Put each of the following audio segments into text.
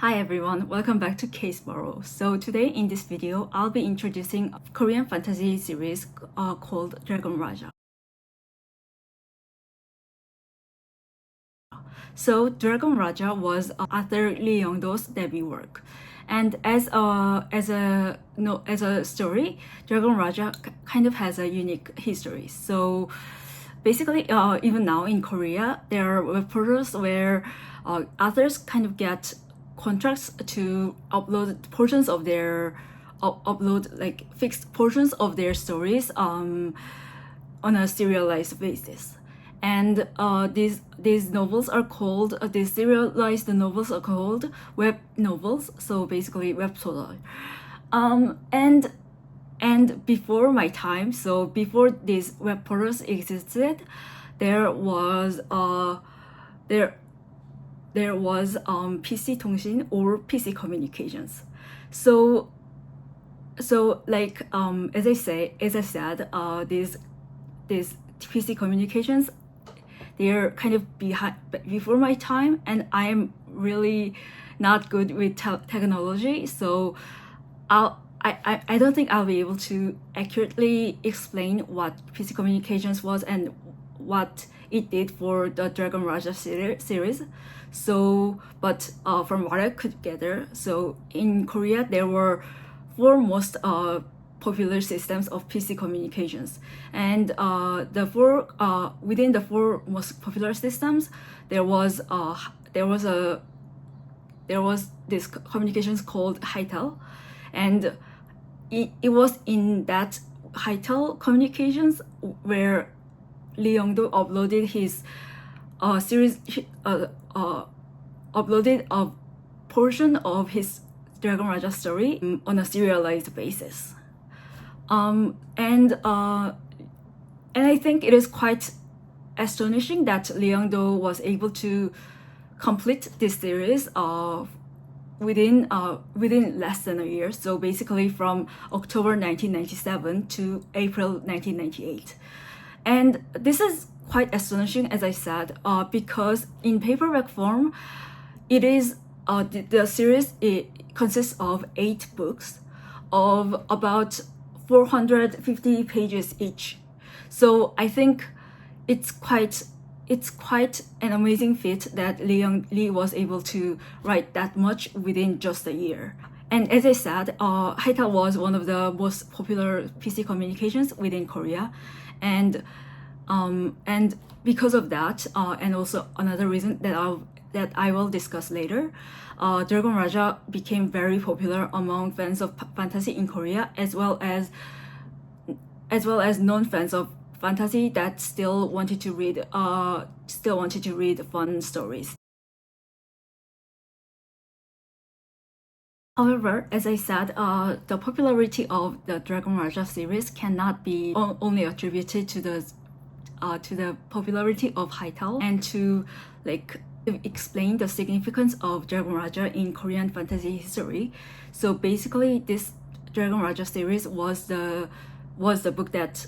Hi everyone, welcome back to Case Burrow. So today in this video, I'll be introducing a Korean fantasy series called Dragon Raja. So Dragon Raja was Arthur Lee Young-do's debut work, and as a story, Dragon Raja kind of has a unique history. So basically, even now in Korea, there are web portals where authors kind of get contracts to upload portions of their upload like fixed portions of their stories on a serialized basis. And these novels are called these serialized novels are called web novels. So basically, web total. And before my time, so before these web portals existed, there was there was PC 통신 or PC communications. So like as I said, these PC communications, they're kind of behind before my time, and I'm really not good with technology, so I don't think I'll be able to accurately explain what PC communications was and what it did for the Dragon Raja series. So, but from what I could gather, so in Korea there were four most popular systems of PC communications, and within the four most popular systems, there was this communications called Hitel, and it was in that Hitel communications where Lee Young-do uploaded his uploaded a portion of his Dragon Raja story on a serialized basis. And I think it is quite astonishing that Lee Young-do was able to complete this series within less than a year. So basically from October 1997 to April 1998. And this is quite astonishing, as I said, because in paperback form, it is the series consists of 8 books of about 450 pages each. So I think it's quite an amazing feat that Lee was able to write that much within just a year. And as I said, Haita was one of the most popular PC communications within Korea, and because of that, and also another reason that I will discuss later, Dragon Raja became very popular among fans of fantasy in Korea, as well as non-fans of fantasy that still wanted to read fun stories. However, as I said, the popularity of the Dragon Raja series cannot be only attributed to the popularity of Haetal, and to explain the significance of Dragon Raja in Korean fantasy history. So basically, this Dragon Raja series was the book that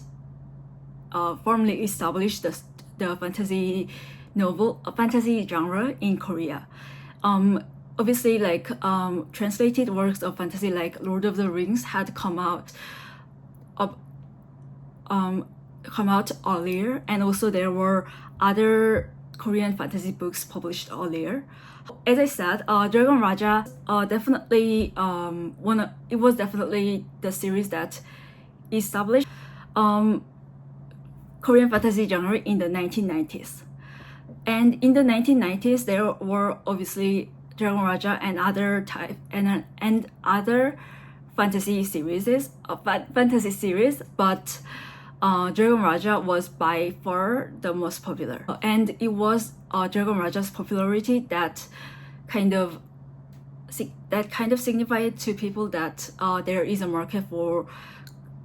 formally established the fantasy genre in Korea. Obviously, translated works of fantasy like Lord of the Rings had come out earlier, and also there were other Korean fantasy books published earlier. As I said, Dragon Raja definitely it was definitely the series that established Korean fantasy genre in the 1990s. And in the 1990s, there were obviously Dragon Raja and other fantasy series, but Dragon Raja was by far the most popular, and it was Dragon Raja's popularity that kind of signified to people that there is a market for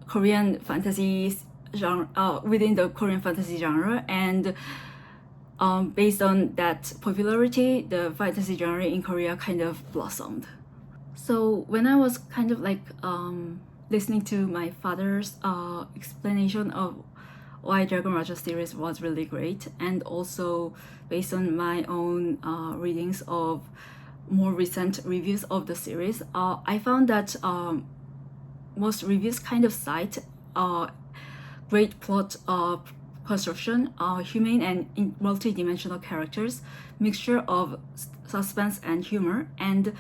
Korean fantasy genre within the Korean fantasy genre, and based on that popularity, the fantasy genre in Korea kind of blossomed. So when I was kind of listening to my father's explanation of why Dragon Raja series was really great, and also based on my own readings of more recent reviews of the series, I found that most reviews kind of cite great plot construction, humane and multi-dimensional characters, mixture of suspense and humor, and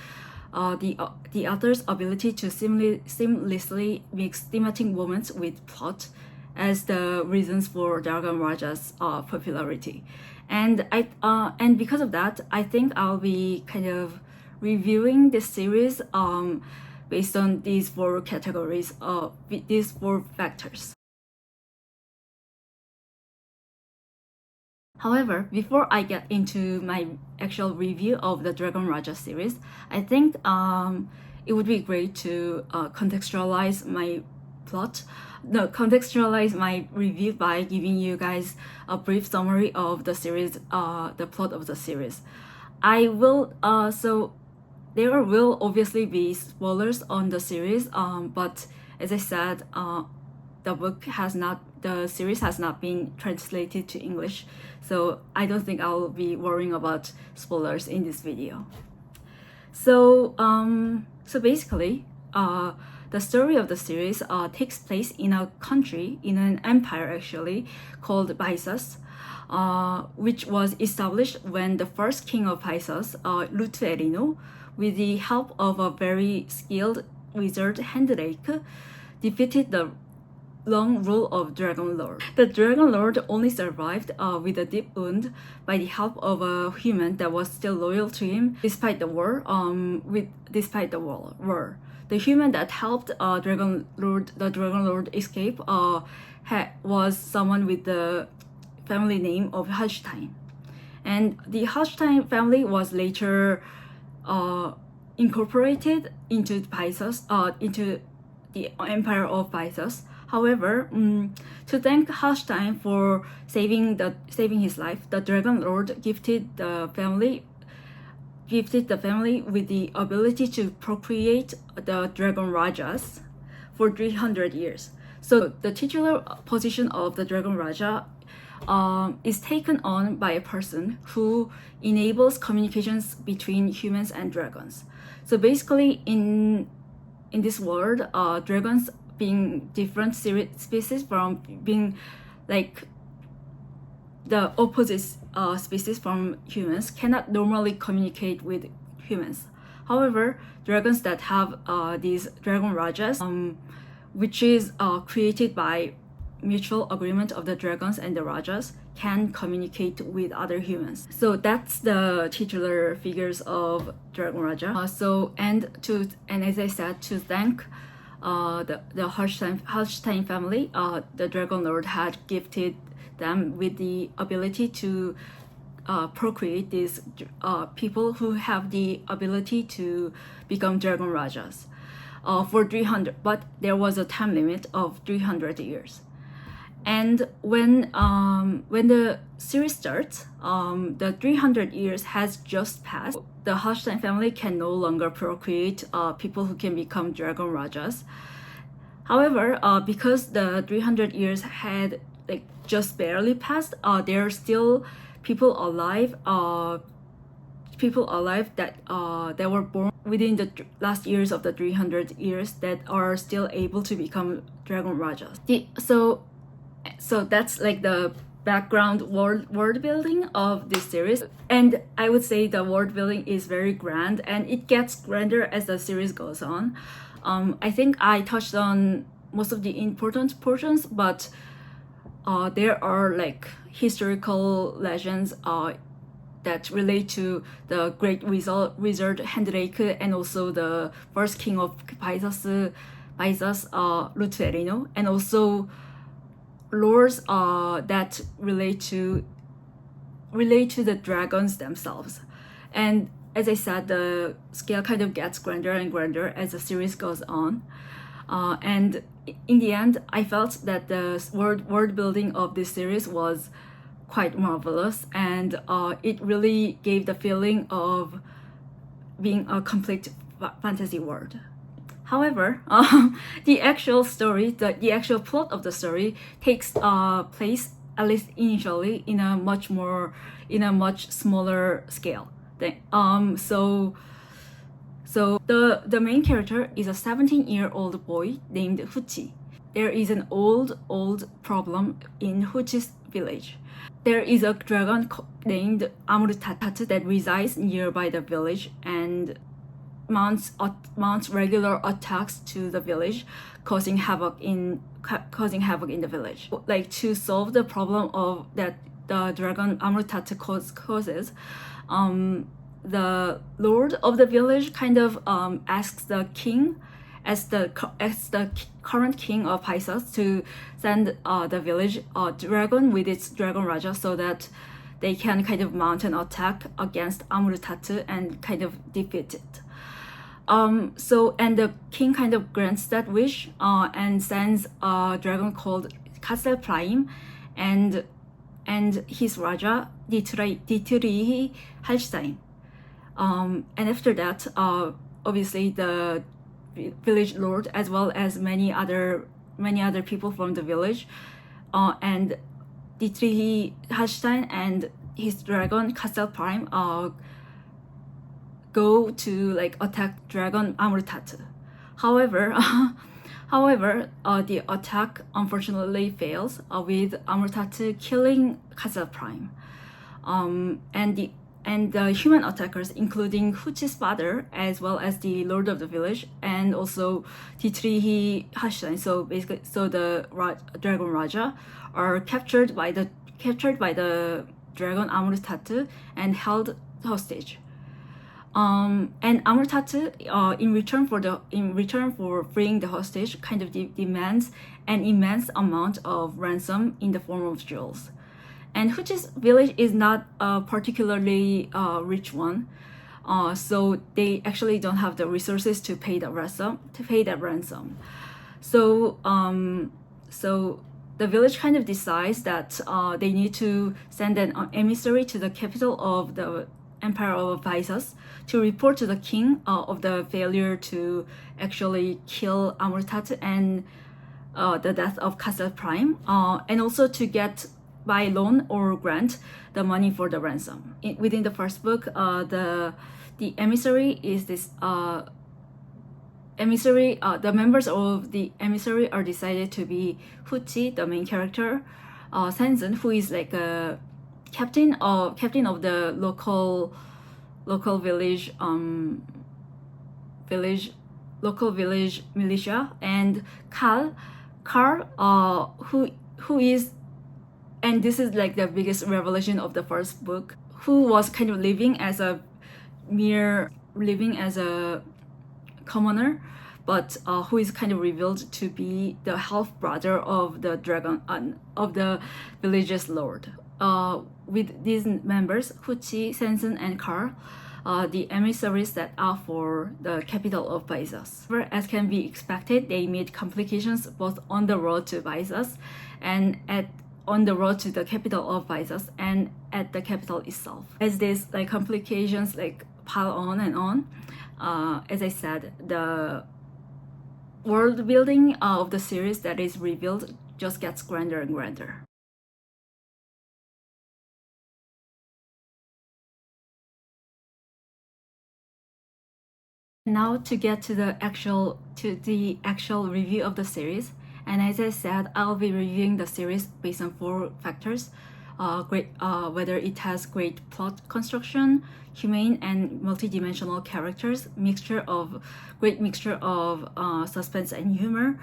the author's ability to seamlessly mix thematic moments with plot as the reasons for Dragon Raja's popularity. And because of that, I think I'll be kind of reviewing this series based on these four categories, these four factors. However, before I get into my actual review of the Dragon Raja series, I think it would be great to contextualize my review by giving you guys a brief summary of the series, the plot of the series. I will so there will obviously be spoilers on the series, but as I said, the series has not been translated to English, so I don't think I'll be worrying about spoilers in this video. So basically, the story of the series takes place in a country, in an empire actually, called Paisas, which was established when the first king of Paisas, Lutferino, with the help of a very skilled wizard Hendrake, defeated the long rule of Dragon Lord. The Dragon Lord only survived with a deep wound by the help of a human that was still loyal to him despite the war. The human that helped the Dragon Lord escape was someone with the family name of Hallstein. And the Hallstein family was later incorporated into into the Empire of Paisas. However, to thank Hallstein for saving his life, the Dragon Lord gifted the family with the ability to procreate the Dragon Rajas for 300 years. So the titular position of the Dragon Raja is taken on by a person who enables communications between humans and dragons. So basically, in this world, dragons, being different species from being like the opposite species from humans, cannot normally communicate with humans. However, dragons that have these Dragon Rajas, which is created by mutual agreement of the dragons and the Rajas, can communicate with other humans. So that's the titular figures of Dragon Raja. And as I said, to thank the Hallstein family, the Dragon Lord had gifted them with the ability to procreate these people who have the ability to become Dragon Rajas for 300, but there was a time limit of 300 years. And when the series starts, the 300 years has just passed. The Hallstein family can no longer procreate people who can become Dragon Rajas. However, because the 300 years had like just barely passed, there are still people alive that were born within the last years of the 300 years that are still able to become Dragon Rajas. So that's like the background world building of this series, and I would say the world building is very grand, and it gets grander as the series goes on. I think I touched on most of the important portions, but there are like historical legends that relate to the great wizard Hendrake, and also the first king of Paisas, Lutferino, and also lores that relate to the dragons themselves. And as I said, the scale kind of gets grander and grander as the series goes on. And in the end, I felt that the world building of this series was quite marvelous, and it really gave the feeling of being a complete fantasy world. However, the actual story, the actual plot of the story takes place, at least initially, in a much smaller scale. So So the main character is a 17-year-old boy named Huchi. There is an old problem in Huchi's village. There is a dragon named Amurtatu that resides nearby the village and mounts regular attacks to the village, causing havoc in the village. Like, to solve the problem of that the dragon Amurtatu causes, the lord of the village kind of asks the king, as the current king of Pisces, to send the village dragon with its dragon Raja, so that they can kind of mount an attack against Amurtatu and kind of defeat it. And the king kind of grants that wish and sends a dragon called Castle Prime and his Raja Dietrich Hallstein. And after that, obviously the village lord, as well as many other people from the village, and Dietrich Hallstein and his dragon Castle Prime go to like attack dragon Amurtatu. However, the attack unfortunately fails, with Amurtatu killing Castle Prime. And the human attackers, including Huchi's father, as well as the lord of the village, and also Dietrich Hallstein, so the dragon Raja, are captured by the dragon Amurtatu and held hostage. And Amurtatu, in return for freeing the hostage, kind of demands an immense amount of ransom in the form of jewels. And Huchi's village is not a particularly rich one, so they actually don't have the resources to pay that ransom. So the village kind of decides that they need to send an emissary to the capital of the Empire of Pisces to report to the king of the failure to actually kill Amurtatu and the death of Castle Prime, and also to get by loan or grant the money for the ransom. Within the first book, the emissary is this emissary. The members of the emissary are decided to be Huchi, the main character, Senzun, who is like a captain of the local village militia, and Carl, who is, and this is like the biggest revelation of the first book, who was kind of living as a commoner, but who is kind of revealed to be the half brother of the dragon of the village's lord. With these members, Huchi, Sensen, and Carl, the emissaries set out for the capital of Pisces. As can be expected, they meet complications both on the road to Pisces and on the road to the capital of Pisces and at the capital itself. As these like complications like pile on and on, as I said, the world building of the series that is revealed just gets grander and grander. Now to get to the actual review of the series. And as I said, I'll be reviewing the series based on 4 factors: whether it has great plot construction, humane and multidimensional characters, great mixture of suspense and humor,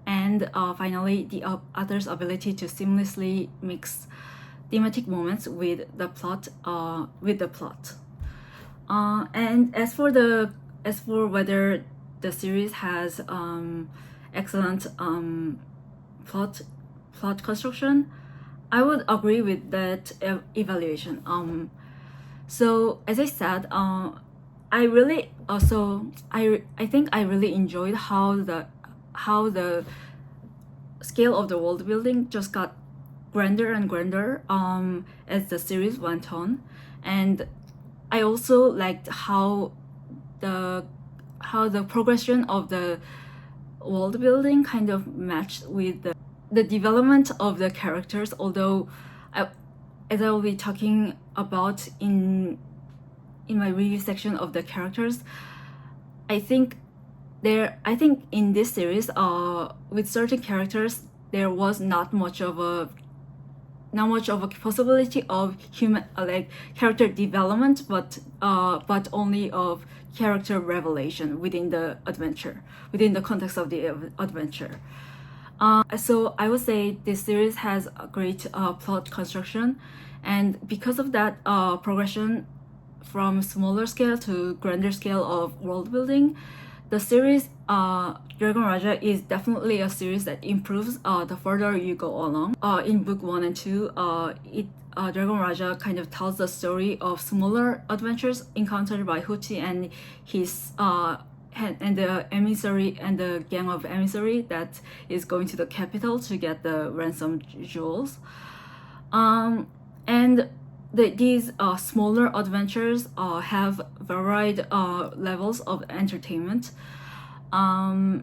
and finally the author's ability to seamlessly mix thematic moments with the plot. And as for whether the series has excellent plot construction, I would agree with that evaluation. So as I said, I think I really enjoyed how the scale of the world building just got grander and grander as the series went on, and I also liked how the progression of the world building kind of matched with the development of the characters, although as I will be talking about in my review section of the characters, I think in this series, with certain characters, there was not much of a possibility of human like character development, but only of character revelation within the adventure, within the context of the adventure. So I would say this series has a great plot construction, and because of that progression from smaller scale to grander scale of world building, the series Dragon Raja is definitely a series that improves the further you go along. In book 1 and 2, Dragon Raja kind of tells the story of smaller adventures encountered by Huchi and his and the emissary and the gang of emissary that is going to the capital to get the ransom jewels. And these smaller adventures have varied levels of entertainment. I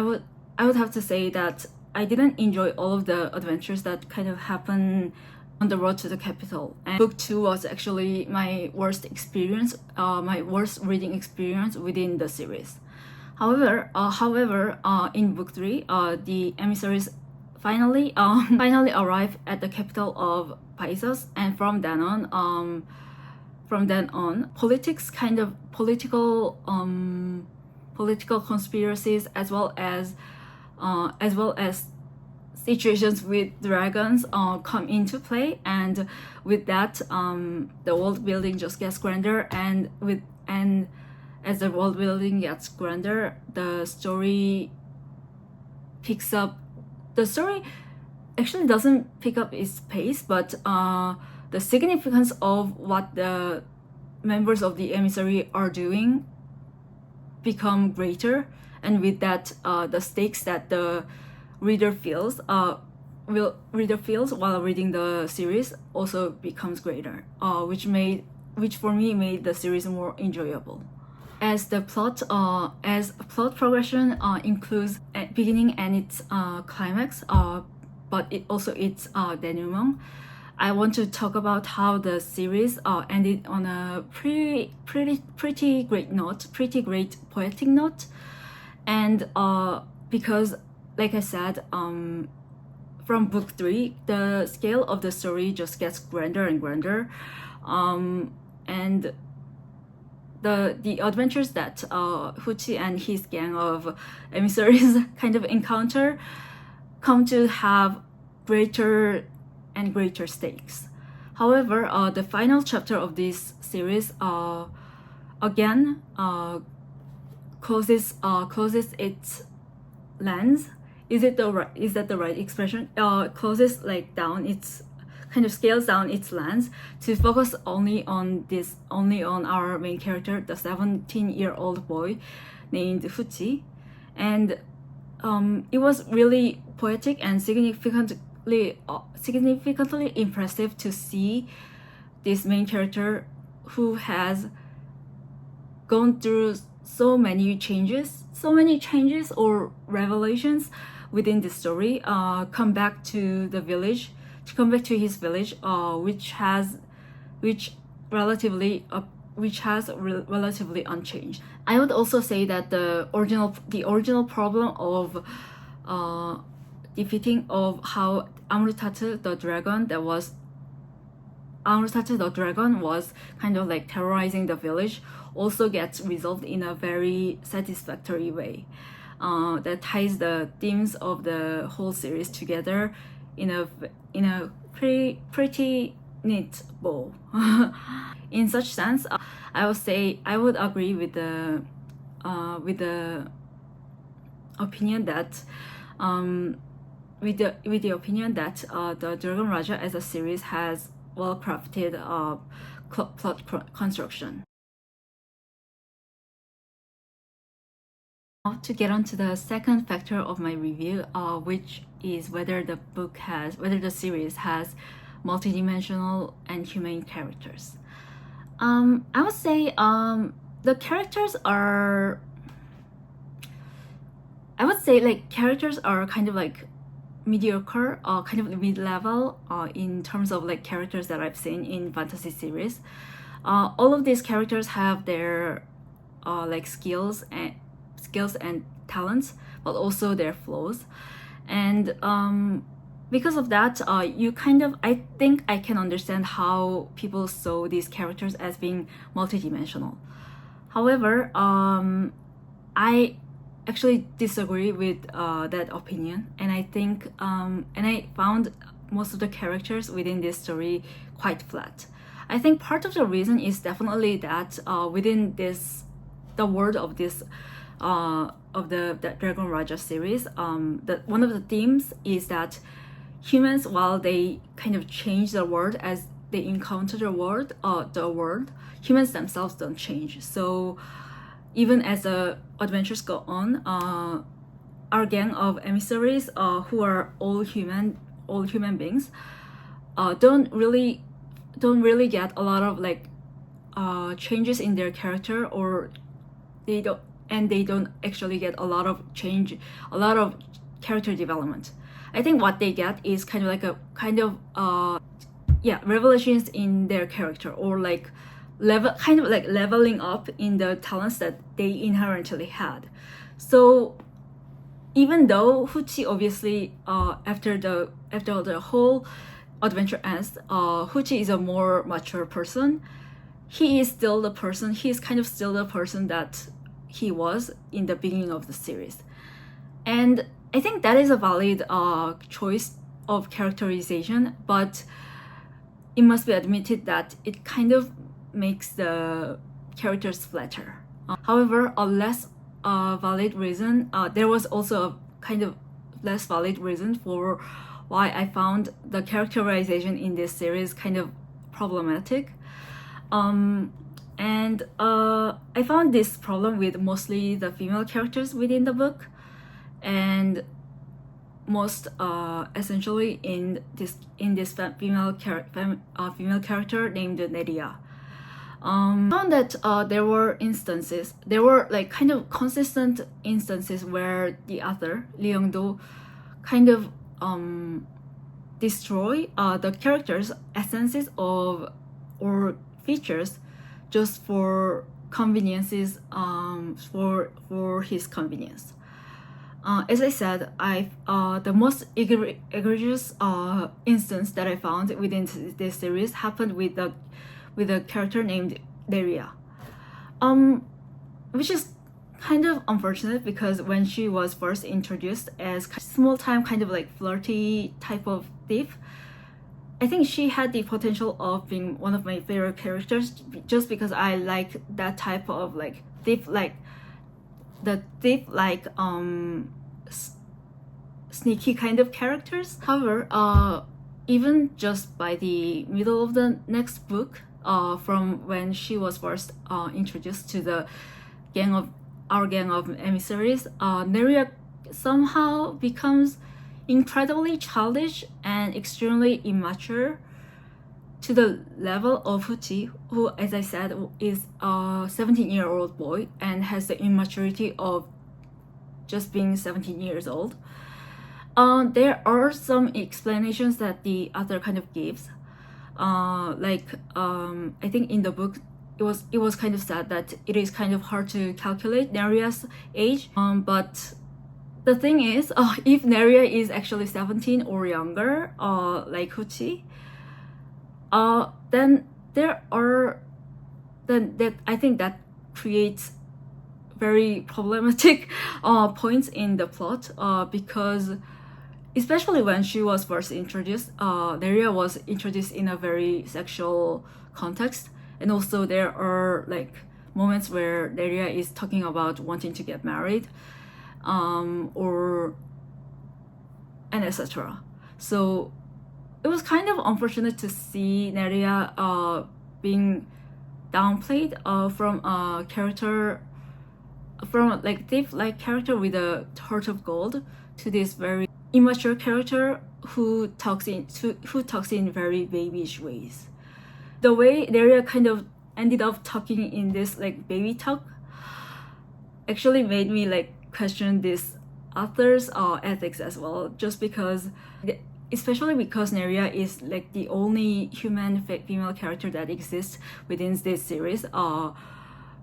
would have to say that I didn't enjoy all of the adventures that kind of happen on the road to the capital. And book 2 was actually my worst experience, my worst reading experience within the series. However, in book 3, the emissaries finally arrive at the capital of Paisas, and from then on, political conspiracies as well as situations with dragons come into play, and with that the world building just gets grander, and as the world building gets grander, the story picks up. The story actually doesn't pick up its pace, but the significance of what the members of the emissary are doing become greater, and with that the stakes that the reader feels while reading the series also becomes greater, which for me made the series more enjoyable. As plot progression includes beginning and its climax, but it also its denouement, I want to talk about how the series ended on a pretty great note, pretty great poetic note, and because, like I said, from book 3, the scale of the story just gets grander and grander, and the adventures that Huchi and his gang of emissaries kind of encounter come to have greater and greater stakes. However, the final chapter of this series again closes its lens. Is that the right expression? Closes down its kind of scales down its lens to focus only on our main character, the 17-year-old boy named Fuchi, and it was really poetic and significantly impressive to see this main character, who has gone through so many changes or revelations within the story, come back to his village, which has relatively unchanged. I would also say that the original problem of defeating of how Amrutatu the dragon was kind of like terrorizing the village also gets resolved in a very satisfactory way, that ties the themes of the whole series together in a pretty neat bow. In such sense, I would say I would agree with the opinion that the Dragon Raja as a series has well-crafted plot construction. Now, to get on to the second factor of my review, which is whether the series has multidimensional and humane characters. I would say the characters are. I would say characters are kind of mediocre, kind of mid-level in terms of characters that I've seen in fantasy series. All of these characters have their like skills and talents, but also their flaws. And because of that, I think I can understand how people saw these characters as being multidimensional. However, I actually disagree with that opinion, and I think and I found most of the characters within this story quite flat. I think part of the reason is definitely that within the world of this of the Dragon Raja series, that one of the themes is that humans, while they kind of change the world as they encounter the world, humans themselves don't change. So even as the adventures go on, our gang of emissaries, who are all human beings, don't really get a lot of like changes in their character, or they don't actually get a lot of character development. I think what they get is kind of revelations in their character, or like leveling up in the talents that they inherently had. So even though Huchi obviously after the whole adventure ends, Huchi is a more mature person. He is still the person. He is kind of still the person that he was in the beginning of the series, and I think that is a valid choice of characterization. But it must be admitted that it kind of makes the characters flatter. However, a less valid reason, there was also a kind of less valid reason for why I found the characterization in this series kind of problematic. And I found this problem with mostly the female characters within the book, and most essentially in this female character named Neria. I found that there were like kind of consistent instances where the author Lee Young-do kind of destroy the characters' essences of or features just for conveniences, for his convenience. As I said, the most egregious instance that I found within this series happened with a character named Neria, which is kind of unfortunate, because when she was first introduced as small-time kind of like flirty type of thief, I think she had the potential of being one of my favorite characters, just because I like that type of like sneaky kind of characters. However, even just by the middle of the next book, from when she was first introduced to the our gang of emissaries, Neria somehow becomes incredibly childish and extremely immature, to the level of Huchi, who, as I said, is a 17-year-old boy and has the immaturity of just being 17 years old. There are some explanations that the author kind of gives. I think in the book, it was kind of sad that it is kind of hard to calculate Neria's age. But the thing is, if Neria is actually 17 or younger, like Huchi, then I think that creates very problematic points in the plot, because especially when she was first introduced, Neria was introduced in a very sexual context, and also there are like moments where Neria is talking about wanting to get married, and etc. So it was kind of unfortunate to see Neria being downplayed from a character, from like thief-like character with a heart of gold, to this very immature character who talks in very babyish ways. The way Neria kind of ended up talking in this like baby talk actually made me like question this author's ethics as well, just because, especially because Neria is like the only human female character that exists within this series.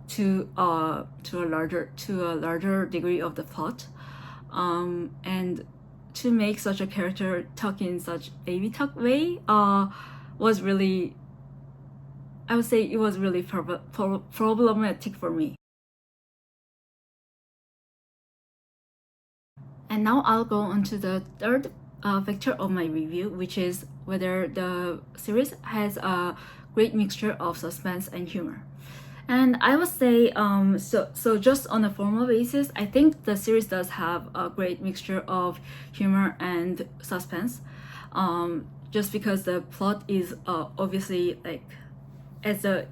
to a larger degree of the plot, and to make such a character talk in such baby talk way was really, I would say it was really problematic for me. And now I'll go on to the third factor of my review, which is whether the series has a great mixture of suspense and humor. And I would say, so just on a formal basis, I think the series does have a great mixture of humor and suspense. Just because the plot is obviously like, as the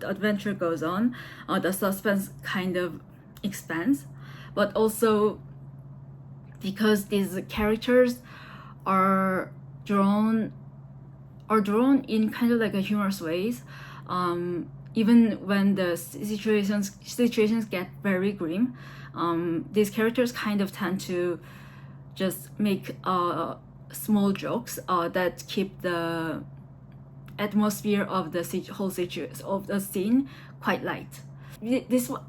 adventure goes on, the suspense kind of expands, but also because these characters are drawn in kind of like a humorous ways, even when the situations get very grim, these characters kind of tend to just make small jokes that keep the atmosphere of the whole situation of the scene quite light.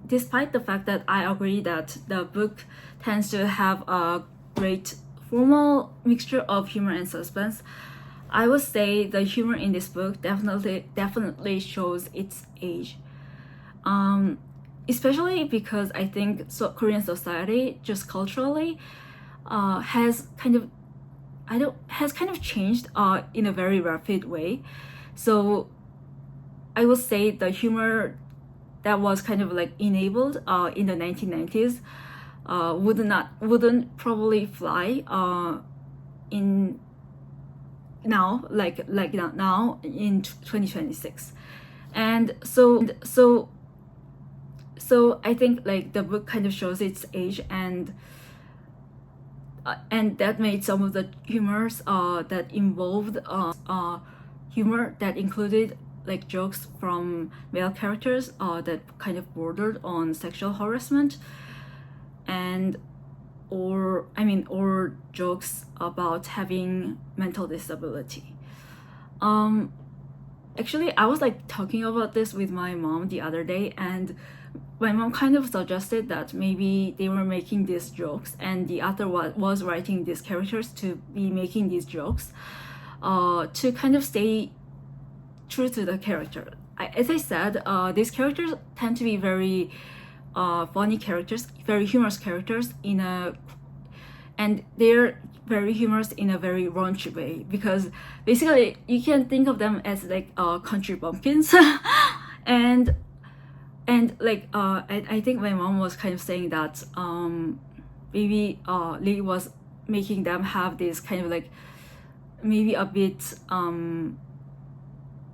Despite the fact that I agree that the book tends to have a great formal mixture of humor and suspense, I would say the humor in this book definitely shows its age. Especially because I think Korean society just culturally has kind of changed in a very rapid way. So I would say the humor that was kind of like enabled in the 1990s wouldn't probably fly in now, like now in 2026. And so I think like the book kind of shows its age, and that made some of the humors that involved humor that included like jokes from male characters that kind of bordered on sexual harassment, and or jokes about having mental disability. Actually, I was like talking about this with my mom the other day, and my mom kind of suggested that maybe they were making these jokes and the author was writing these characters to be making these jokes to kind of stay true to the character. As I said, these characters tend to be very funny characters, very humorous characters and they're very humorous in a very raunchy way, because basically you can think of them as like country bumpkins. and like I think my mom was kind of saying that maybe Lee was making them have this kind of like maybe a bit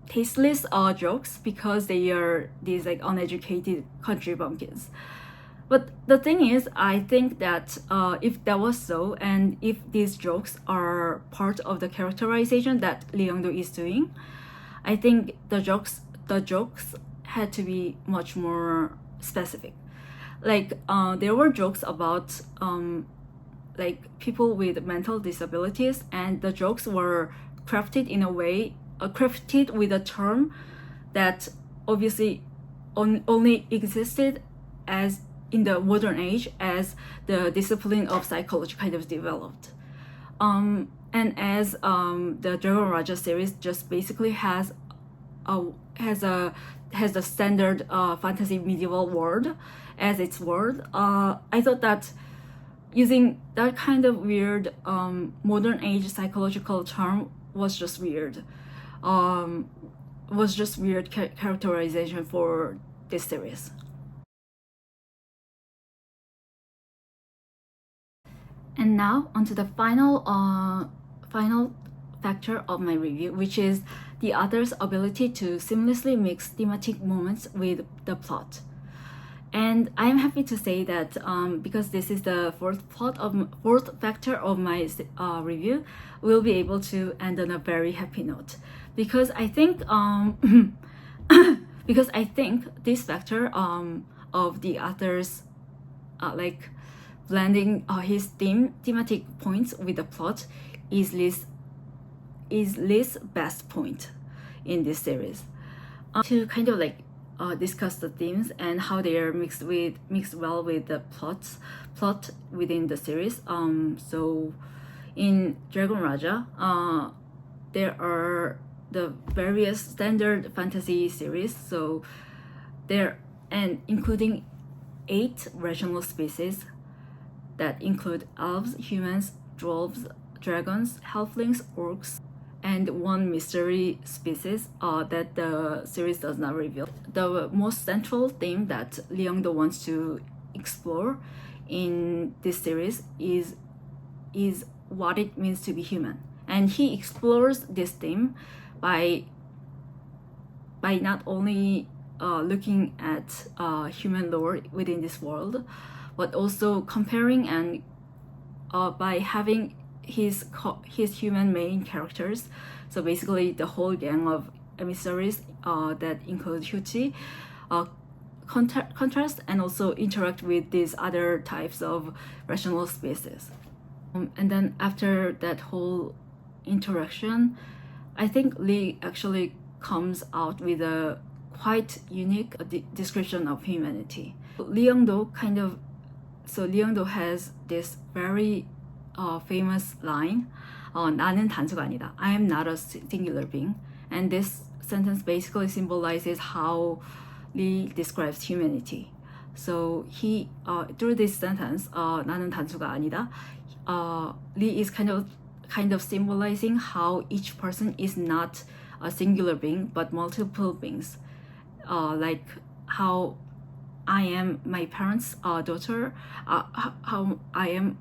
tasteless jokes because they are these like uneducated country bumpkins. But the thing is, I think that if that was so, and if these jokes are part of the characterization that Lee Young-do is doing, I think the jokes had to be much more specific. Like there were jokes about like people with mental disabilities, and the jokes were crafted in a way, crafted with a term that obviously only existed as in the modern age as the discipline of psychology kind of developed. And as the Dragon Raja series just basically has the standard fantasy medieval world as its world, I thought that using that kind of weird modern age psychological term was just weird. Characterization for this series. And now onto the final factor of my review, which is the author's ability to seamlessly mix thematic moments with the plot. And I'm happy to say that because this is the fourth factor of my review, we'll be able to end on a very happy note, because I think this factor of the author's like blending his thematic points with the plot is Lee's best point in this series. To kind of like discuss the themes and how they are mixed well with the plot within the series. So in Dragon Raja, there are the various standard fantasy series. So there, and including 8 rational species that include elves, humans, dwarves, dragons, halflings, orcs, and 1 mystery species that the series does not reveal. The most central theme that Lee Young-do wants to explore in this series is what it means to be human, and he explores this theme by not only looking at human lore within this world, but also comparing and by having his human main characters. So basically the whole gang of emissaries that include Hyuchi contrast and also interact with these other types of rational species. And then after that whole interaction, I think Lee actually comes out with a quite unique description of humanity. Lee Young-do has this very famous line, 나는 단수가 아니다. I am not a singular being. And this sentence basically symbolizes how Lee describes humanity. So he, through this sentence, 나는 단수가 아니다, Lee is kind of symbolizing how each person is not a singular being but multiple beings. Like how I am my parents' daughter, how I am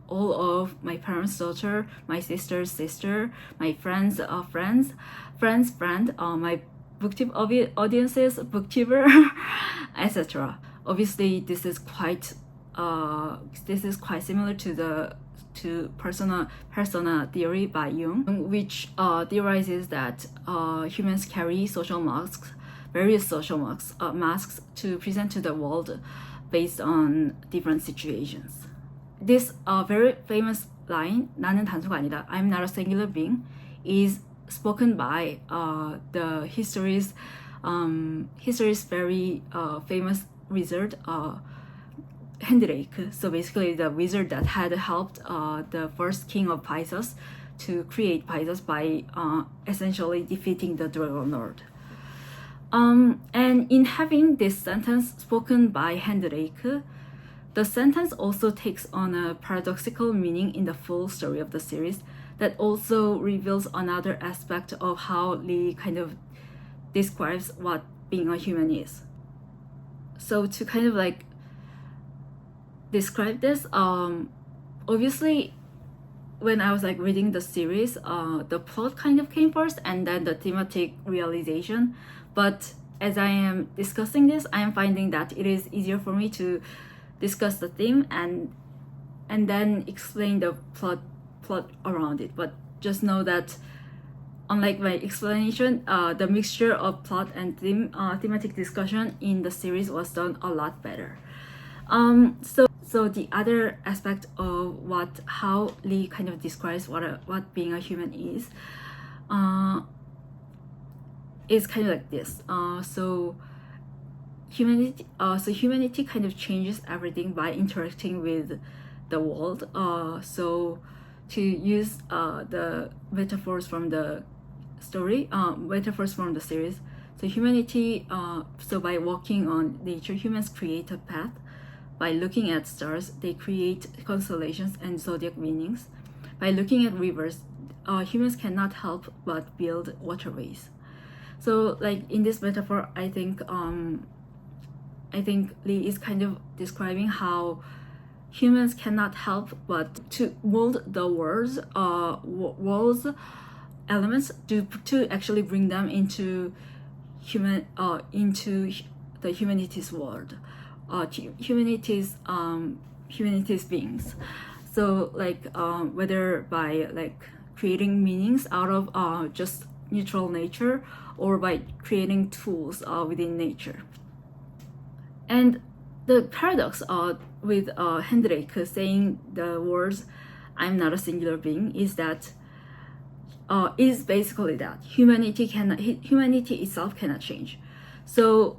all of my parents' daughter, my sister's sister, my friends' friend, my booktube audience's booktuber, etc. Obviously, this is quite similar to persona theory by Jung, which theorizes that humans carry various social masks to present to the world based on different situations. This very famous line, 나는 단수가 아니다, I'm not a singular being, is spoken by the history's very famous wizard, Hendrake. So basically the wizard that had helped the first king of Pisces to create Pisces by essentially defeating the Dragon Lord. And in having this sentence spoken by Hendrake, the sentence also takes on a paradoxical meaning in the full story of the series that also reveals another aspect of how Lee kind of describes what being a human is. So to kind of like describe this, obviously when I was like reading the series, the plot kind of came first and then the thematic realization. But as I am discussing this, I am finding that it is easier for me to discuss the theme and then explain the plot around it. But just know that unlike my explanation, the mixture of plot and thematic discussion in the series was done a lot better. So the other aspect of how Lee kind of describes what being a human is kind of like this. So humanity kind of changes everything by interacting with the world. So to use the metaphors from the series, so humanity, so by walking on nature, humans create a path. By looking at stars, they create constellations and zodiac meanings. By looking at rivers, humans cannot help but build waterways. So like in this metaphor, I think Lee is kind of describing how humans cannot help but to mold the world's elements to actually bring them into the humanity's world, humanity's beings. So like whether by like creating meanings out of just neutral nature or by creating tools within nature. And the paradox with Hendrake saying the words "I'm not a singular being" is basically that humanity itself cannot change. So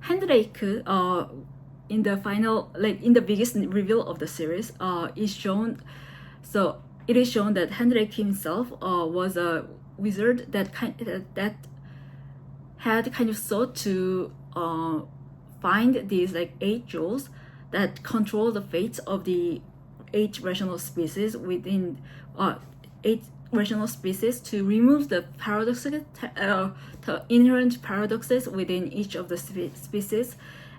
Henrik, in the final, like in the biggest reveal of the series, is shown. So it is shown that Henrik himself was a wizard that had kind of sought to find these like 8 jewels that control the fates of the 8 rational species within 8 rational species, to remove the paradoxes, the inherent paradoxes within each of the species,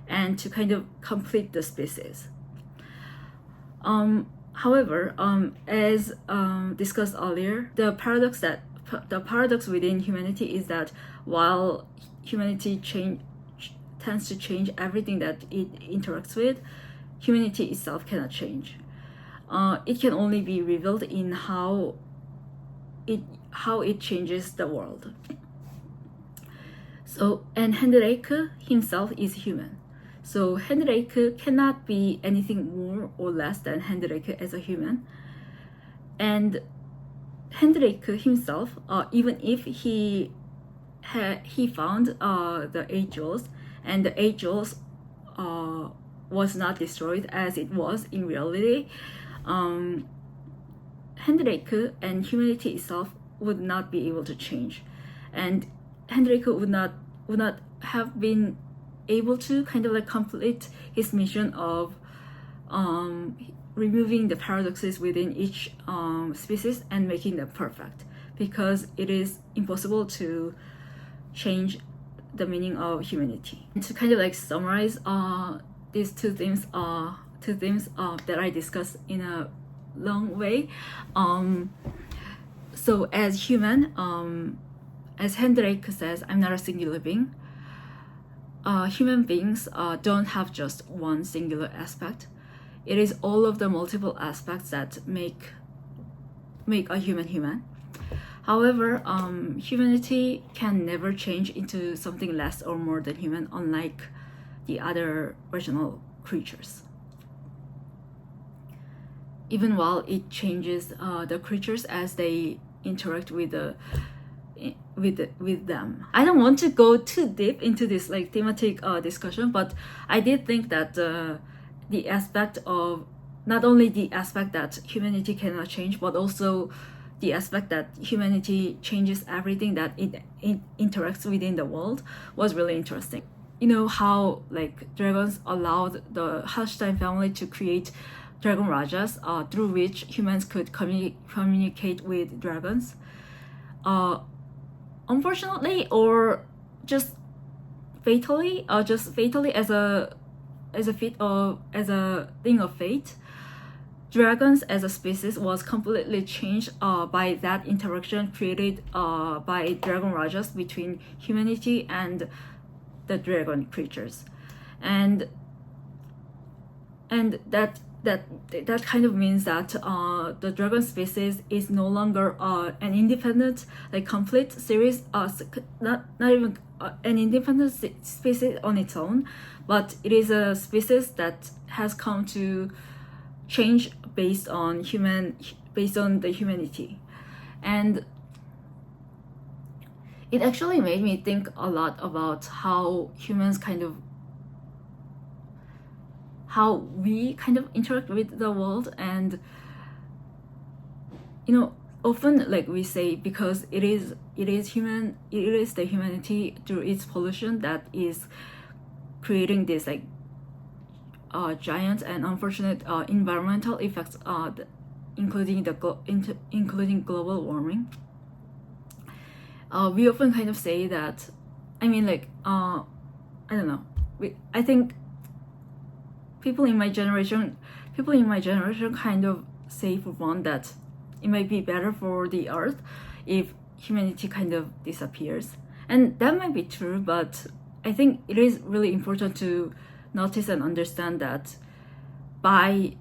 and to kind of complete the species. However, as discussed earlier, the paradox within humanity is that while humanity tends to change everything that it interacts with, humanity itself cannot change. It can only be revealed in how it changes the world. So, and Henrik himself is human. So Henrik cannot be anything more or less than Henrik as a human. And Henrik himself, even if he found the 8 jewels, and the 8 jewels was not destroyed as it was in reality, Henrik and humanity itself would not be able to change, and Henrik would not have been able to kind of like complete his mission of removing the paradoxes within each species and making them perfect, because it is impossible to change the meaning of humanity. And to kind of like summarize these two themes that I discussed in a long way. So as human, as Henrik says, I'm not a singular being. Human beings don't have just one singular aspect. It is all of the multiple aspects that make a human. However, humanity can never change into something less or more than human, unlike the other rational creatures. Even while it changes the creatures as they interact with them. I don't want to go too deep into this like thematic discussion, but I did think that the aspect of not only the aspect that humanity cannot change, but also the aspect that humanity changes everything that it interacts within the world was really interesting. You know how like dragons allowed the Hallstein family to create dragon rajas through which humans could communicate with dragons. Unfortunately, or just fatally, as a thing of fate, dragons as a species was completely changed by that interaction created by dragon rajas between humanity and the dragon creatures, and that kind of means that the dragon species is no longer an independent, like complete series, not even an independent species on its own, but it is a species that has come to change based on the humanity. And it actually made me think a lot about how we kind of interact with the world. And you know, often like we say, because it is the humanity through its pollution that is creating this like giant and unfortunate environmental effects, including global warming. We often kind of say that, I mean, like I don't know, I think people in my generation kind of say for one that it might be better for the earth if humanity kind of disappears, and that might be true, but I think it is really important to notice and understand that by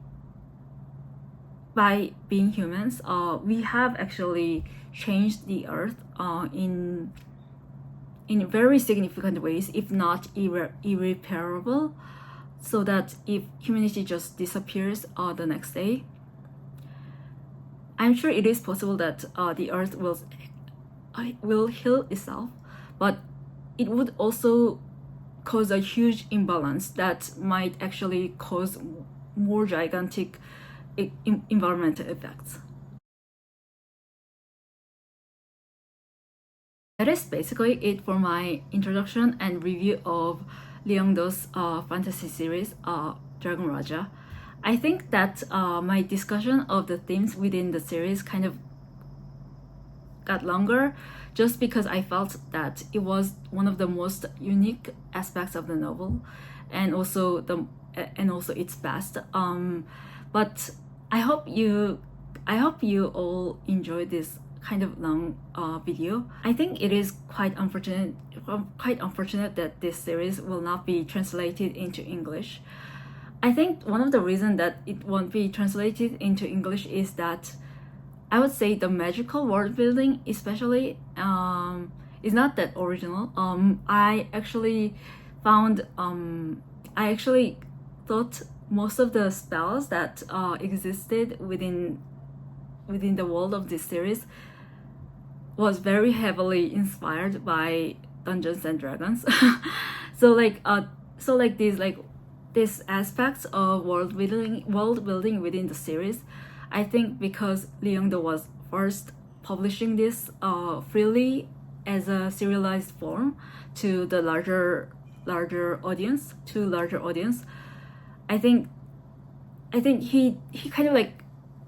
being humans, we have actually changed the earth in very significant ways, if not irreparable, so that if humanity just disappears the next day, I'm sure it is possible that the earth will heal itself, but it would also cause a huge imbalance that might actually cause more gigantic environmental effects. That is basically it for my introduction and review of Leongdo's fantasy series, Dragon Raja. I think that my discussion of the themes within the series kind of got longer just because I felt that it was one of the most unique aspects of the novel, and also its best. But I hope you all enjoy this kind of long video. I think it is quite unfortunate that this series will not be translated into English. I think one of the reasons that it won't be translated into English is that I would say the magical world building especially is not that original. I actually thought most of the spells that existed within the world of this series was very heavily inspired by Dungeons and Dragons. so these aspects of world building within the series, I think because Leongdo was first publishing this freely as a serialized form to the larger audience, I think he kind of like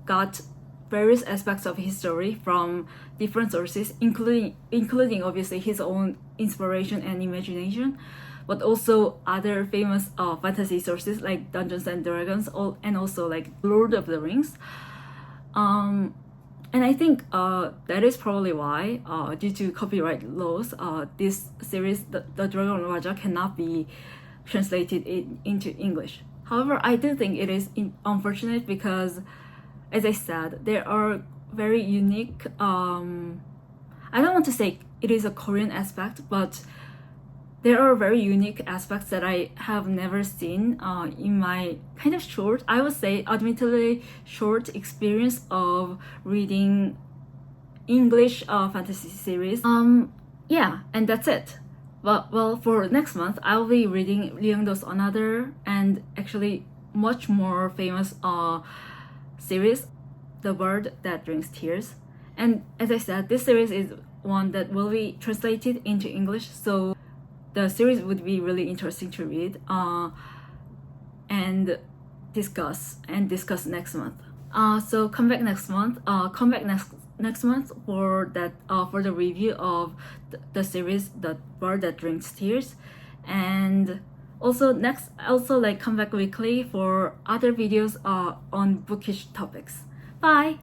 got various aspects of his story from different sources, including obviously his own inspiration and imagination, but also other famous fantasy sources like Dungeons and Dragons, and also like Lord of the Rings. And I think that is probably why, due to copyright laws, this series, the Dragon Raja, cannot be translated into English. However, I do think it is unfortunate because, as I said, there are very unique, I don't want to say it is a Korean aspect, but there are very unique aspects that I have never seen in my kind of short, I would say admittedly short experience of reading English fantasy series. Yeah, and that's it. Well, for next month, I'll be reading Leongdo's another and actually much more famous series, The Bird That Drinks Tears. And as I said, this series is one that will be translated into English, so the series would be really interesting to read and discuss next month. So come back next month. Next month for the review of the series The Bird That Drinks Tears, and also like come back weekly for other videos on bookish topics. Bye.